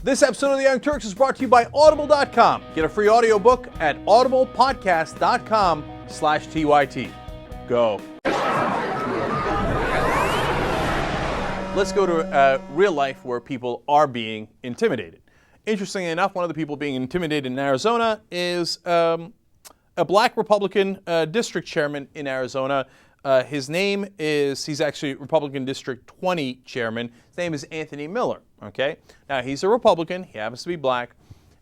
This episode of The Young Turks is brought to you by Audible.com. Get a free audiobook at audiblepodcast.com/TYT. Go. Let's go to real life where people are being intimidated. Interestingly enough, one of the people being intimidated in Arizona is a black Republican district chairman in Arizona. He's actually Republican District 20 chairman. His name is Anthony Miller, okay? Now, he's a Republican. He happens to be black.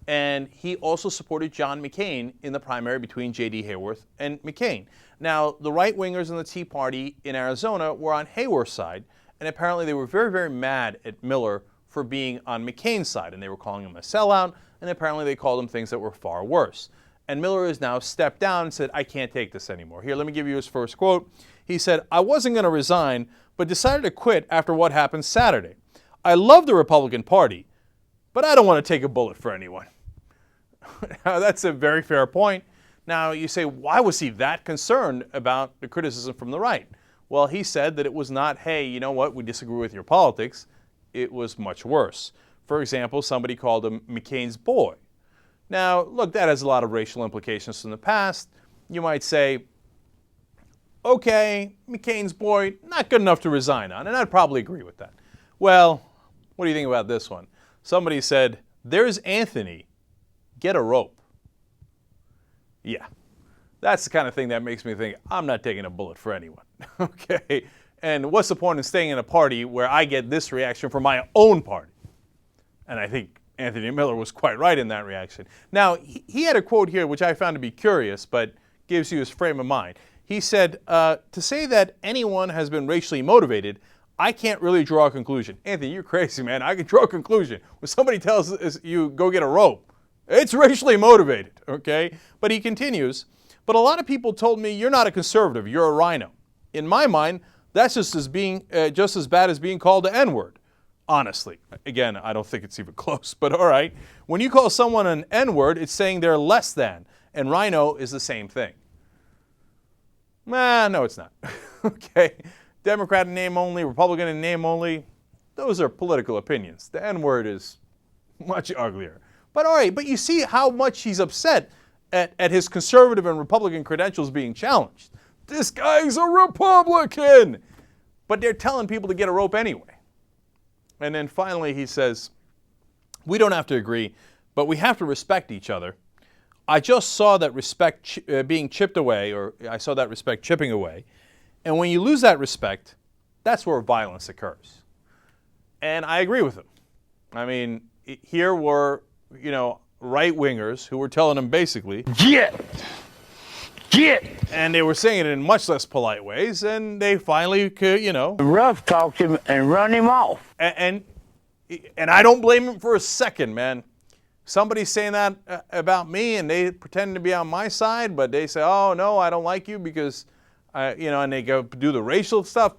And he also supported John McCain in the primary between J.D. Hayworth and McCain. Now, the right-wingers in the Tea Party in Arizona were on Hayworth's side, and apparently they were very, very mad at Miller for being on McCain's side, and they were calling him a sellout, and apparently they called him things that were far worse. And Miller has now stepped down and said, I can't take this anymore. Here, let me give you his first quote. He said, I wasn't going to resign, but decided to quit after what happened Saturday. I love the Republican Party, but I don't want to take a bullet for anyone. Now, that's a very fair point. Now, you say, why was he that concerned about the criticism from the right? Well, he said that it was not, hey, you know what, we disagree with your politics. It was much worse. For example, somebody called him McCain's boy. Now, look, that has a lot of racial implications from the past. You might say, okay, McCain's boy, not good enough to resign on, and I'd probably agree with that. Well, what do you think about this one? Somebody said, there's Anthony, get a rope. Yeah, that's the kind of thing that makes me think, I'm not taking a bullet for anyone, okay? And what's the point in staying in a party where I get this reaction from my own party? And I think Anthony Miller was quite right in that reaction. Now, he had a quote here which I found to be curious, but gives you his frame of mind. He said, to say that anyone has been racially motivated, I can't really draw a conclusion. Anthony, you're crazy, man. I can draw a conclusion. When somebody tells you, go get a rope, it's racially motivated, okay? But he continues, but a lot of people told me, you're not a conservative, you're a rhino. In my mind, that's just as bad as being called the N-word. Honestly. Again, I don't think it's even close, but all right. When you call someone an N-word, it's saying they're less than, and rhino is the same thing. No, it's not. Okay. Democrat in name only, Republican in name only, those are political opinions. The N-word is much uglier. But all right, but you see how much he's upset at his conservative and Republican credentials being challenged. This guy's a Republican! But they're telling people to get a rope anyway. And then finally he says, we don't have to agree, but we have to respect each other. I just saw that respect being chipped away, or I saw that respect chipping away. And when you lose that respect, that's where violence occurs. And I agree with him. I mean, here were, right-wingers who were telling him basically, Get! And they were saying it in much less polite ways, and they finally could, rough talked him and run him off. And I don't blame him for a second, man. Somebody's saying that about me, and they pretend to be on my side, but they say, oh, no, I don't like you because, and they go do the racial stuff.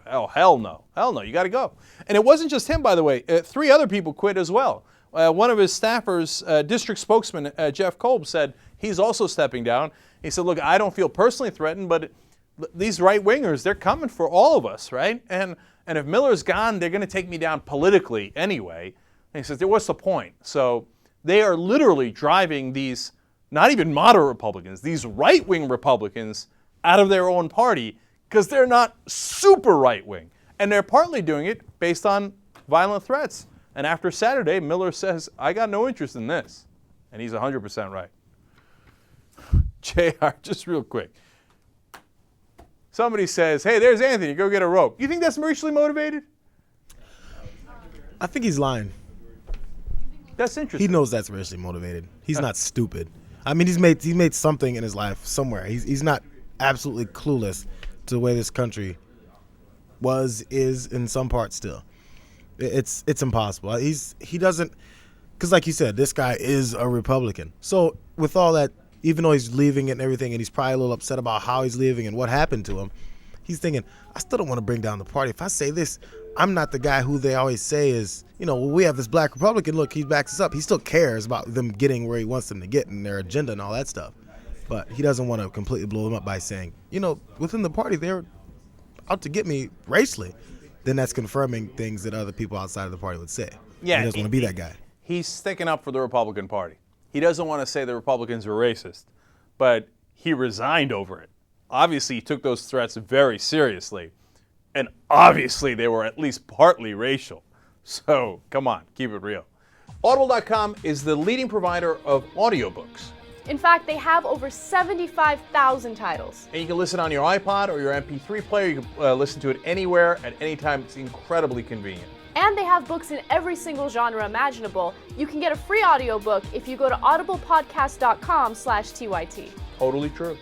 Oh, hell no. Hell no, you got to go. And it wasn't just him, by the way. 3 other people quit as well. One of his staffers, district spokesman Jeff Kolb, said he's also stepping down. He said, look, I don't feel personally threatened, but these right-wingers, they're coming for all of us, right? And if Miller's gone, they're going to take me down politically anyway. And he says, what's the point? So they are literally driving these, not even moderate Republicans, these right-wing Republicans out of their own party because they're not super right-wing. And they're partly doing it based on violent threats. And after Saturday, Miller says, I got no interest in this. And he's 100% right. JR, just real quick. Somebody says, hey, there's Anthony, go get a rope. You think that's racially motivated? I think he's lying. That's interesting. He knows that's racially motivated. He's not stupid. I mean, he's made something in his life somewhere. He's not absolutely clueless to the way this country is in some parts still. It's impossible. He doesn't, because like you said, this guy is a Republican. So with all that, even though he's leaving and everything, and he's probably a little upset about how he's leaving and what happened to him, he's thinking, I still don't want to bring down the party. If I say this, I'm not the guy who they always say is, well, we have this black Republican. Look, he backs us up. He still cares about them getting where he wants them to get and their agenda and all that stuff. But he doesn't want to completely blow them up by saying, within the party, they're out to get me racially. Then that's confirming things that other people outside of the party would say. Yeah, he doesn't want to be that guy. he's sticking up for the Republican Party. He doesn't want to say the Republicans were racist, but he resigned over it. Obviously, he took those threats very seriously, and obviously they were at least partly racial. So, come on, keep it real. Audible.com is the leading provider of audiobooks. In fact, they have over 75,000 titles. And you can listen on your iPod or your MP3 player. You can listen to it anywhere at any time. It's incredibly convenient. And they have books in every single genre imaginable. You can get a free audiobook if you go to audiblepodcast.com/TYT. Totally true.